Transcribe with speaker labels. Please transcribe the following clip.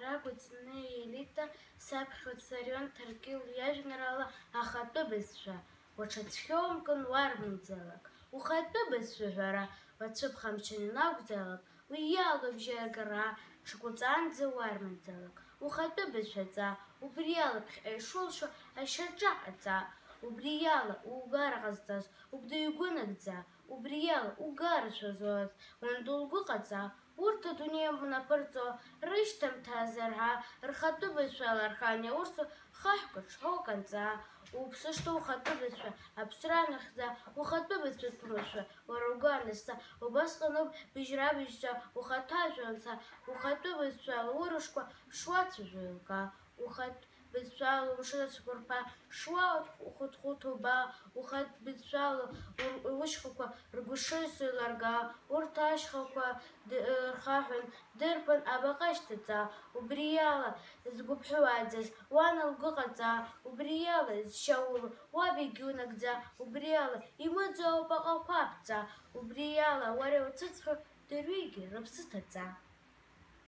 Speaker 1: ракәыҵны Елита саԥхьоит Сарион Ҭаркьыл иажәеинраала ахатәы бызшәа. Уаҽацәхьоумкын уармаӡалак, ухатәы бызшәа ҳәара уацәыԥхамшьан ианакәзаалак, уи иалабжьаргара ҽкәыҵаанӡа уармаӡалак, ухатәы бызшәаҵа, убри ала ԥхьаҟа ишулшо ашьаҿа аҵа, убри ала угара ҟазҵаз, убри угәы нагӡа, убри ала угарашәа уанду лгәы ҟаҵа, урҭ адунеи наԥырҵо рышьҭамҭа азарҳа, рхатәы бызшәала рхан иаурсу хаҳәқәа ҽҳәоу канҵа, уԥсы шҭоу ухатәы бызшәа, аԥсра нахьӡа, ухатәы бызшәатәымызшәа, уара угәы аназца, убасҟаноуп быжьра-быжьҵәа ухаҭажәо анца, ухатәы бызшәала урышқәа шуацәажәо еилкаа, ухатәы бызшәала умшын ацәқәырԥа шуахәыҭхәыҭуа убаа, ухатәы бызшәала ушьхақәа ргәышыҩса еиларгаа, урҭ ашьхақәа рхаҳәын дырԥан абаҟа шьҭаҵа, убри ала згәыԥҳәуааӡаз уан лгәы ҟаҵа, убри ала зшьауло уаб егьунагӡа, убри ала имыӡо абаҟақәа аԥҵа, убри ала уара иуцәыӡхьоу дырҩегьых рыԥсы ҭаҵа.